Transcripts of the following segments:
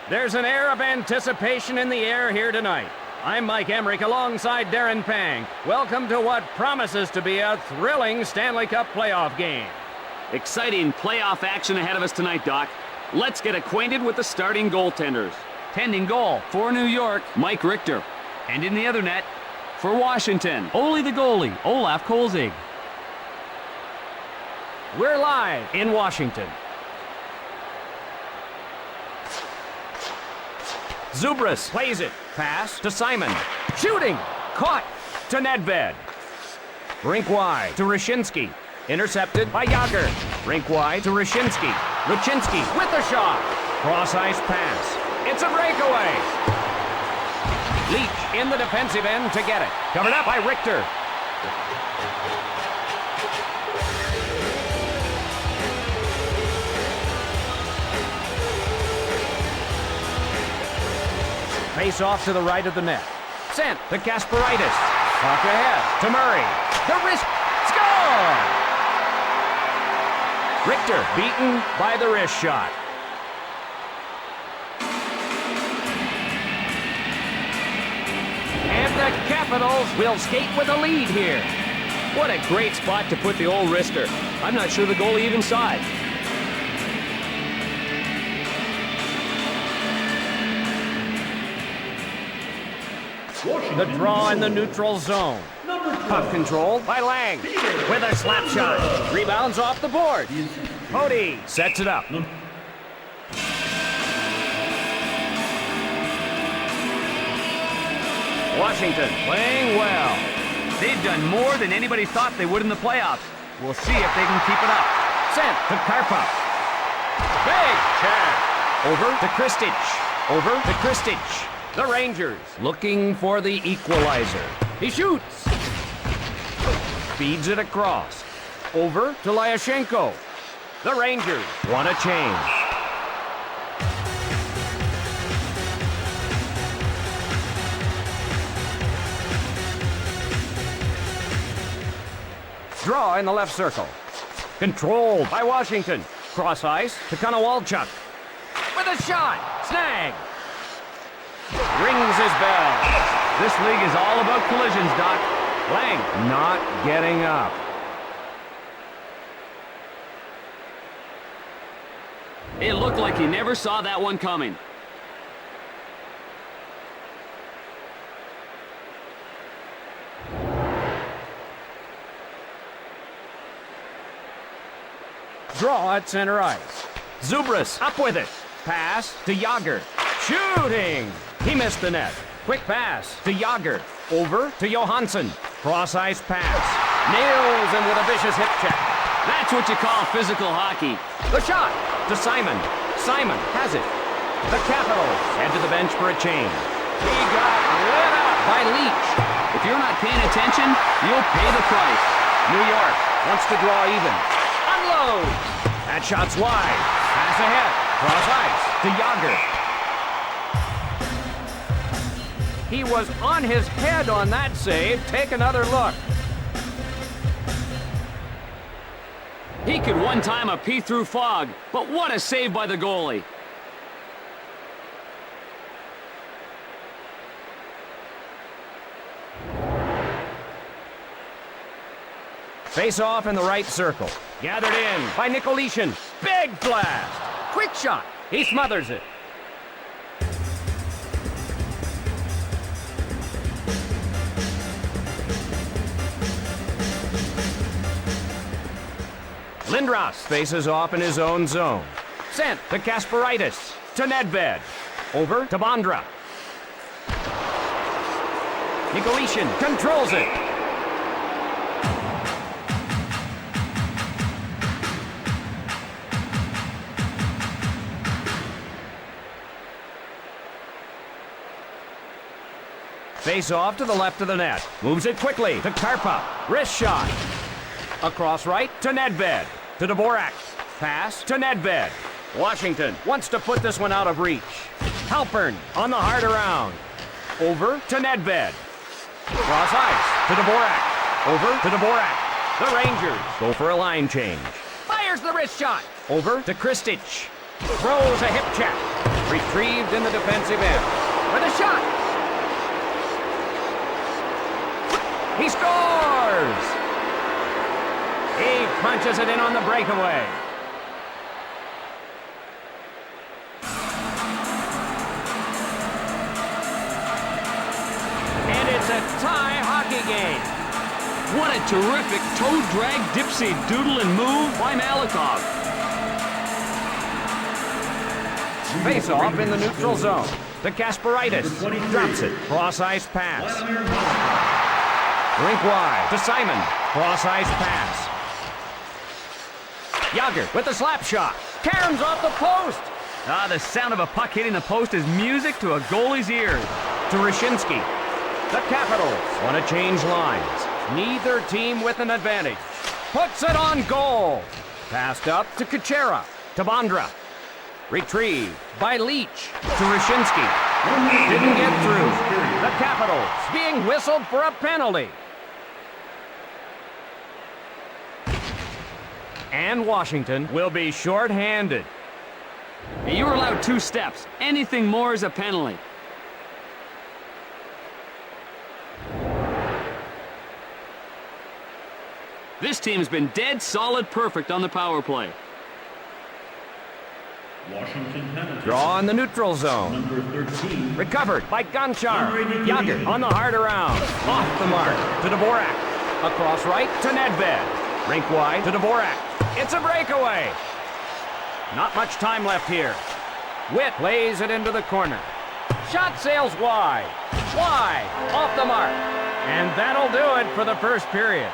There's an air of anticipation in the air here tonight. I'm Mike Emmerich alongside Darren Pang. Welcome to what promises to be a thrilling Stanley Cup playoff game. Exciting playoff action ahead of us tonight, Doc. Let's get acquainted with the starting goaltenders. Tending goal For New York, Mike Richter. and in the other net, For Washington, Ole the goalie, Olaf Kolzig. We're live in Washington. Zubras plays it. Pass to Simon. Shooting. Caught to Nedved. Rink wide to Rashinsky. Intercepted by Yager. Rink wide to Rashinsky. Rashinsky with the shot. Cross-ice pass. It's a breakaway. Leach in the defensive end to get it. Covered up by Richter. Face off to the right of the net. Sent to Kasparaitis. Talk ahead to Murray. The wrist. Score! Richter beaten by the wrist shot. And the Capitals will skate with a lead here. what a great spot to put the old wrister. I'm not sure the goalie even saw it. The draw in the neutral zone. Puck control by Lang with a slap shot. Rebounds off the board. Cody sets it up. Washington playing well. They've done more than anybody thought they would in the playoffs. We'll see if they can keep it up. Sent to Karpov. Big check. Over to Kristich. Over to Kristich. The Rangers looking for the equalizer. He shoots. Feeds it across. Over to Lyashenko. The Rangers want a change. Draw in the left circle. Controlled by Washington. Cross ice to Konowalchuk. With a shot. Snag. Rings his bell. This league is all about collisions, Doc. Lang not getting up. It looked like he never saw that one coming. Draw at center ice. Zubras up with it. Pass to Yager. Shooting! He missed the net. Quick pass to Yager. Over to Johansson. Cross-ice pass. Nails him with a vicious hip check. That's what you call physical hockey. The shot to Simon. Simon has it. The Capitals head to the bench for a change. He got lit up by Leach. If you're not paying attention, you'll pay the price. New York wants to draw even. Unload. That shot's wide. Pass ahead. Cross ice to Yager. He was on his head on that save. Take another look. He could one time a pee through fog, but what a save by the goalie. Face off in the right circle. Gathered in by Nicolishin. Big blast. Quick shot. He smothers it. Lindros faces off in his own zone. Sent to Kasparaitis. To Nedved. Over to Bondra. Nicolishin controls it. Face off to the left of the net. Moves it quickly to Karpov. Wrist shot. Across right to Nedved. To Dvorak. Pass to Nedved. Washington wants to put this one out of reach. Halpern on the hard around. Over to Nedved. Cross ice to Dvorak. Over to Dvorak. The Rangers go for a line change. Fires the wrist shot. Over to Kristich. Throws a hip check. Retrieved in the defensive end. With a shot. He scores! He punches it in on the breakaway. And it's a tie hockey game. What a terrific toe drag dipsy doodle and move by Malikov. Face off in the neutral zone. To Kasparaitis. Drops it. Cross ice pass. Rink wide to Simon. Cross ice pass. Yager with the slap shot. Cairns off the post. Ah, the sound of a puck hitting the post is music to a goalie's ears. To Rashinsky. The Capitals want to change lines. Neither team with an advantage. Puts it on goal. Passed up to Kuchera. To Bondra. Retrieved by Leach. To Rashinsky. Didn't get through. The Capitals being whistled for a penalty. And Washington will be short-handed. You were allowed 2 steps. Anything more is a penalty. This team's been dead solid perfect on the power play. Washington penalty. Draw in the neutral zone. Number 13. Recovered by Gonchar. Yager on the hard around. Off the mark to Dvorak. Across right to Nedved. Rink wide to Dvorak. It's a breakaway. Not much time left here. Witt plays it into the corner. Shot sails wide. Wide. Off the mark. And that'll do it for the first period.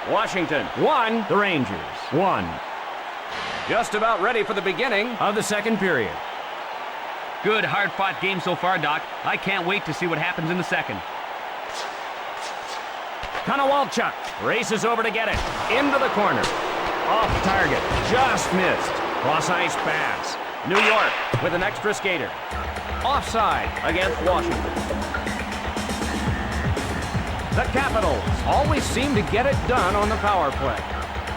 Washington 1. The Rangers 1. Just about ready for the beginning of the second period. Good, hard-fought game so far, Doc. I can't wait to see what happens in the second. Konowalchuk races over to get it. Into the corner. Off target. Just missed. Cross-ice pass. New York with an extra skater. Offside against Washington. The Capitals always seem to get it done on the power play.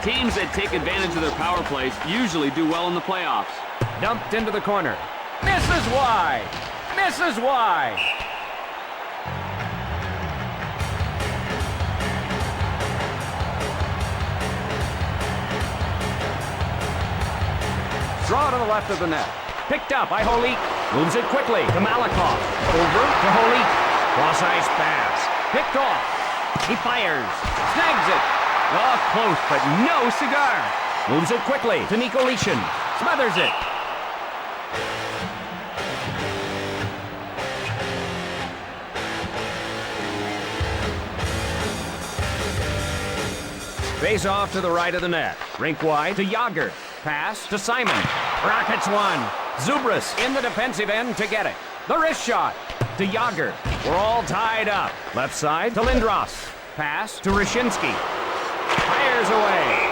Teams that take advantage of their power plays usually do well in the playoffs. Dumped into the corner. Misses wide. Misses wide. Draw to the left of the net. Picked up by Holik. Moves it quickly to Malikov. Over to Holik. Cross-ice pass. Picked off. He fires. Snags it. Oh, close, but no cigar. Moves it quickly to Nikolishin. Smothers it. Face off to the right of the net. Rink wide to Yager. Pass to Simon. Rockets one. Zubras in the defensive end to get it. The wrist shot to Yager. We're all tied up. Left side to Lindros. Pass to Rashinsky. Fires away.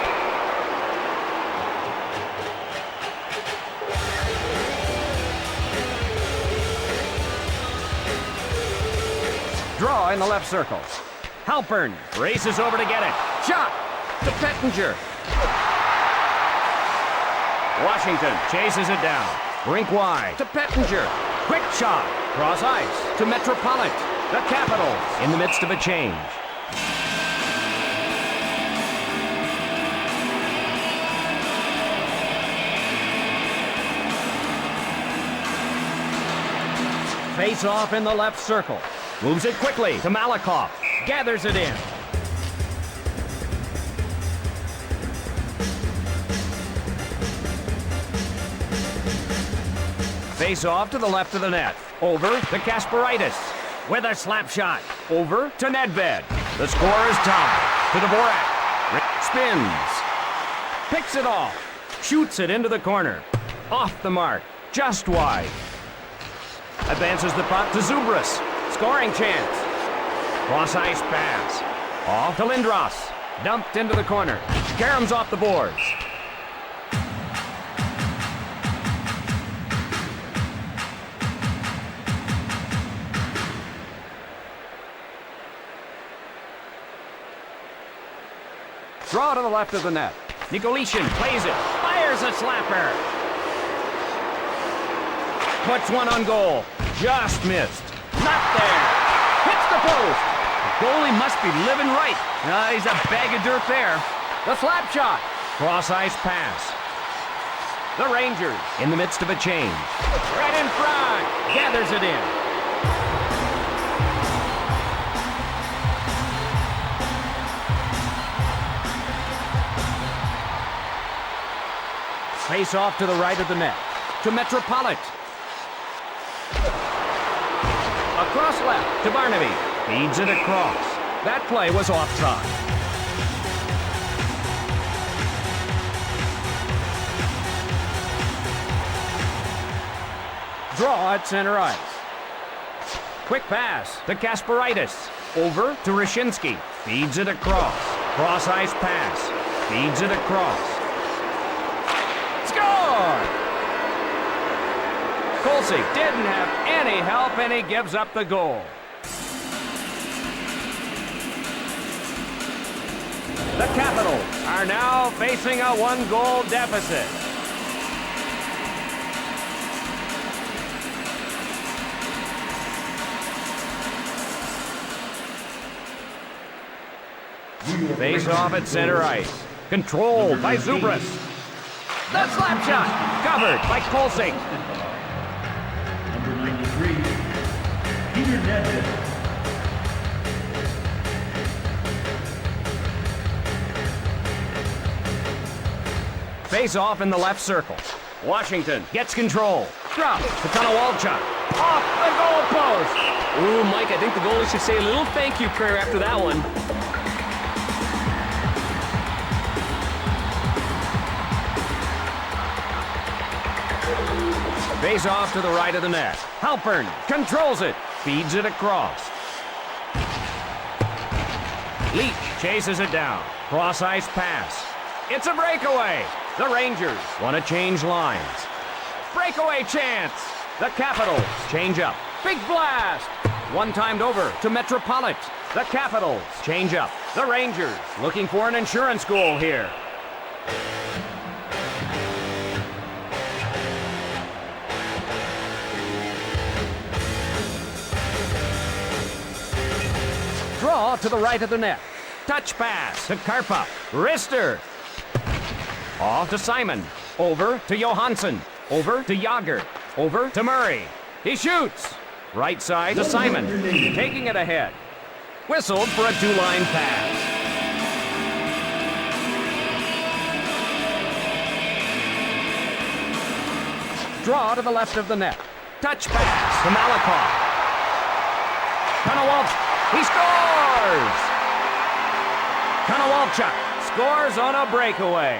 Draw in the left circle. Halpern races over to get it. Shot to Pettinger. Washington chases it down. Rink wide to Pettinger. Quick shot. Cross ice to Metropolitan. The Capitals in the midst of a change. Face off in the left circle. Moves it quickly to Malikov. Gathers it in. Face off to the left of the net. Over to Kasparaitis. With a slap shot. Over to Nedved. The score is tied to Dvorak. Spins. Picks it off. Shoots it into the corner. Off the mark. Just wide. Advances the puck to Zubras. Scoring chance. Cross-ice pass. Off to Lindros. Dumped into the corner. Karam's off the boards. Draw to the left of the net. Nikolishin plays it. Fires a slapper. Puts one on goal. Just missed. Not there. Hits the post. Goalie must be living right. He's a bag of dirt there. The slap shot. Cross-ice pass. The Rangers in the midst of a change. Right in front. Gathers it in. Face off to the right of the net. To Metropolitan. Across left to Barnaby. Feeds it across. That play was offside. Draw at center ice. Quick pass to Kasparaitis. Over to Rashinsky. Feeds it across. Cross ice pass. Feeds it across. Score! Kolsik didn't have any help and he gives up the goal. The Capitals are now facing a one-goal deficit. Face off at center ice. Controlled by Zubras. The slap shot. Covered by Kolsik. Number 93, Peter Nedved. Face off in the left circle. Washington gets control. Drops to Konowalchuk. Off the goal post. Ooh, Mike, I think the goalie should say a little thank you prayer after that one. Face off to the right of the net. Halpern controls it. Feeds it across. Leach chases it down. Cross ice pass. It's a breakaway. The Rangers want to change lines. Breakaway chance. The Capitals change up. Big blast. One timed over to Metropolitan. The Capitals change up. The Rangers looking for an insurance goal here. Draw to the right of the net. Touch pass to Karpov. Wrister. Off to Simon. Over to Johansson. Over to Yager. Over to Murray. He shoots. Right side to Simon. Taking it ahead. Whistled for a two-line pass. Draw to the left of the net. Touch pass to Malakoff. Konowalchuk. He scores! Konowalchuk scores on a breakaway.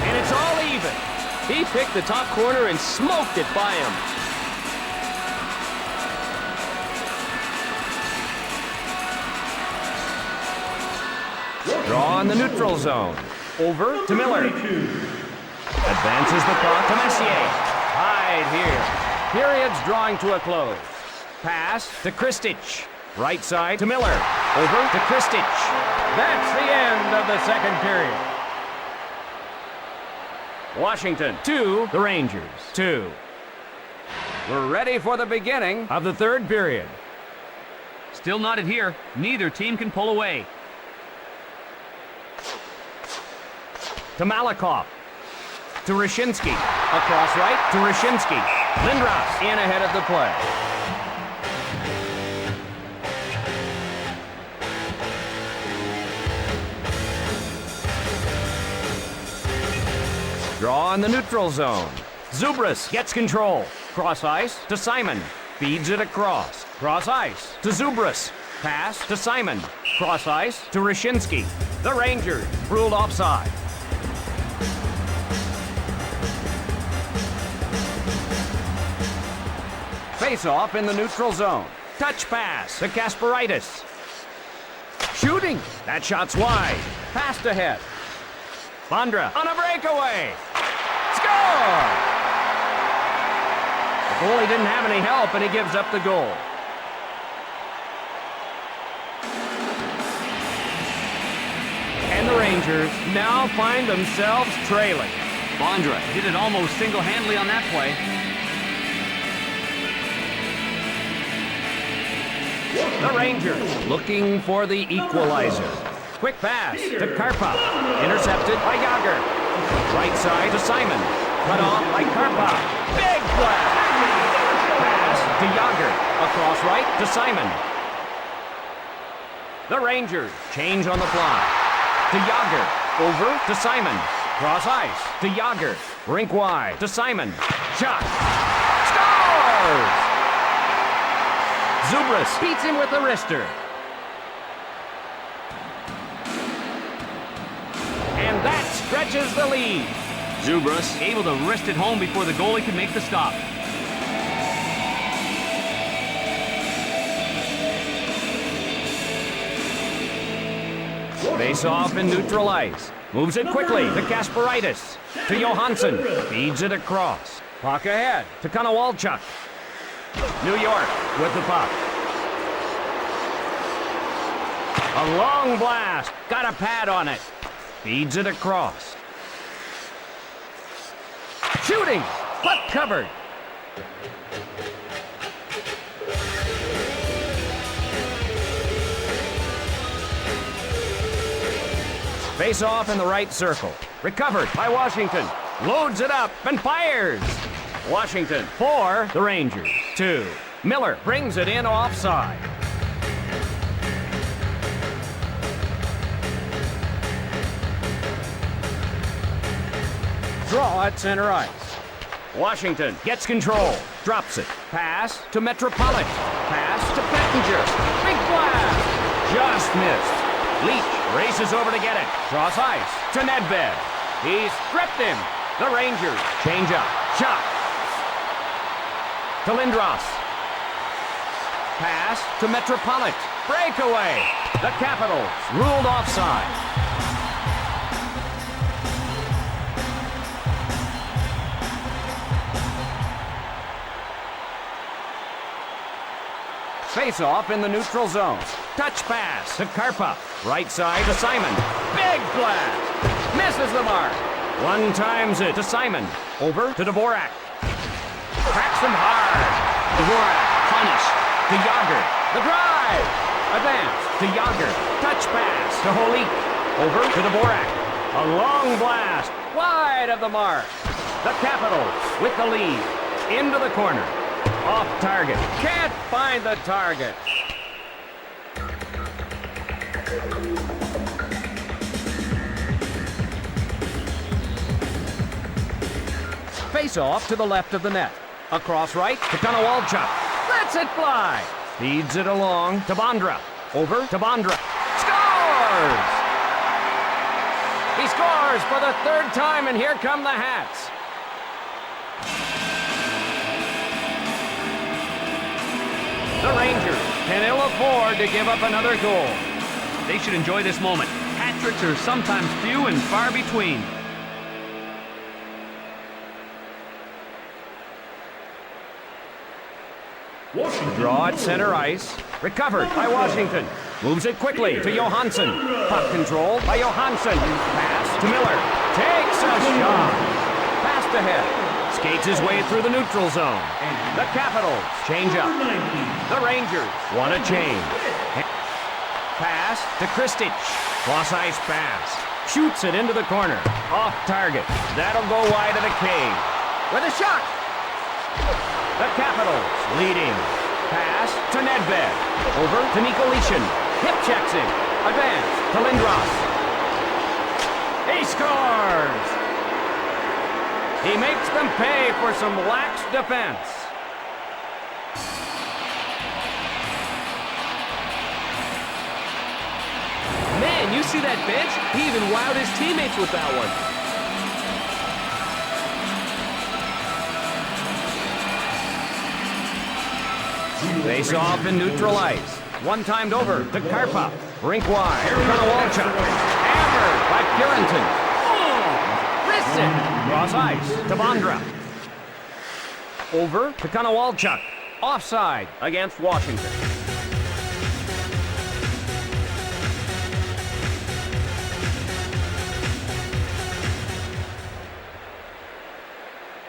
And it's all even. He picked the top corner and smoked it by him. Draw in the neutral zone. Over to Miller. Advances the puck to Messier. Hide here. Period's drawing to a close. Pass to Kristich. Right side to Miller. Over to Kristich. That's the end of the second period. Washington 2, the Rangers 2. We're ready for the beginning of the third period. Still knotted here. Neither team can pull away. To Malakoff. To Rashinsky. Across right to Rashinsky. Lindros in ahead of the play. Draw in the neutral zone. Zubras gets control. Cross ice to Simon. Feeds it across. Cross ice to Zubras. Pass to Simon. Cross ice to Rashinsky. The Rangers ruled offside. Face-off in the neutral zone. Touch pass to Kasparaitis. Shooting. That shot's wide. Passed ahead. Bondra on a breakaway. Score! The goalie didn't have any help, and he gives up the goal. And And the Rangers now find themselves trailing. Bondra did it almost single-handedly on that play. The Rangers looking for the equalizer. Quick pass to Karpov. Intercepted by Yager. Right side to Simon. Cut off by Karpov. Big blast. Pass to Yager. Across right to Simon. The Rangers change on the fly. To Yager. Over to Simon. Cross ice to Yager. Rink wide to Simon. Shot. Scores! Zubras beats him with the wrister. And that stretches the lead. Zubras able to wrist it home before the goalie could make the stop. Face off in neutral ice. Moves it quickly to Kasparaitis. To Johansson. Feeds it across. Puck ahead to Konowalchuk. New York with the puck. A long blast. Got a pad on it. Feeds it across. Shooting. Puck covered. Face off in the right circle. Recovered by Washington. Loads it up and fires. Washington for the Rangers. 2. Miller brings it in offside. Draw at center ice. Washington gets control. Drops it. Pass to Metropolitan. Pass to Pettinger. Big blast. Just missed. Leach races over to get it. Cross ice to Nedved. He stripped him. The Rangers change up. Shot. To Lindros. Pass to Metropolitan. Breakaway. The Capitals ruled offside. Face off in the neutral zone. Touch pass to Karpov. Right side to Simon. Big blast. Misses the mark. One times it to Simon. Over to Dvorak. Cracks him hard. Dvorak. Punish. To Yager. The drive. Advance to Yager. Touch pass to Holik. Over to Dvorak. A long blast. Wide of the mark. The Capitals with the lead. Into the corner. Off target. Can't find the target. Face off to the left of the net. Across right to Konowalchuk. Lets it fly. Feeds it along to Bondra. Over to Bondra. Scores! He scores for the 3rd time, and here come the Hats. The Rangers can ill afford to give up another goal. They should enjoy this moment. Hat tricks are sometimes few and far between. Washington. Draw at center ice. Recovered by Washington. Moves it quickly to Johansson. Puck control by Johansson. Pass to Miller. Takes a shot. Passed ahead. Skates his way through the neutral zone. The Capitals change up. The Rangers want a change. Pass to Kristich. Cross ice pass. Shoots it into the corner. Off target. That'll go wide of the cage. With a shot. The Capitals leading. Pass to Nedved. Over to Nikolishin. Hip checks him. Advance to Lindros. He scores! He makes them pay for some lax defense. Man, you see that bench? He even wowed his teammates with that one. Face off in neutral ice. One timed over to Karpov. Rink wide. Konowalchuk. Hammered by Purinton. Wrists it. Cross ice to Bondra. Over to Konowalchuk. Offside against Washington.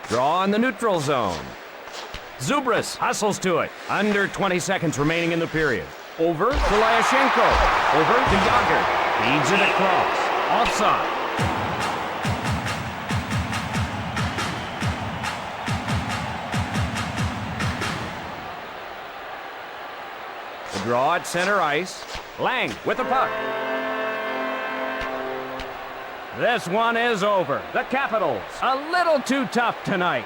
Draw in the neutral zone. Zubris hustles to it. Under 20 seconds remaining in the period. Over to Lyashenko. Over to Yager. Feeds it across. Offside. The draw at center ice. Lang with the puck. This one is over. The Capitals, a little too tough tonight.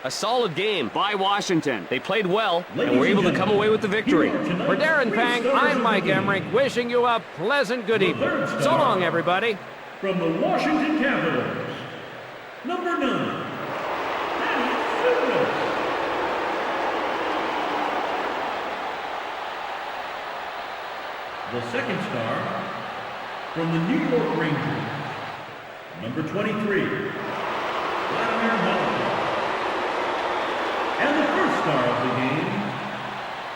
A solid game by Washington. They played well and were able to come away with the victory. For Darren Pang, I'm Mike Emmerich, wishing you a pleasant good evening. So long, everybody. From the Washington Capitals, number 9, the second star from the New York Rangers, number 23, Vladimir Malkin. And the first star of the game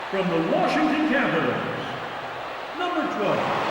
from the Washington Capitals, number 12,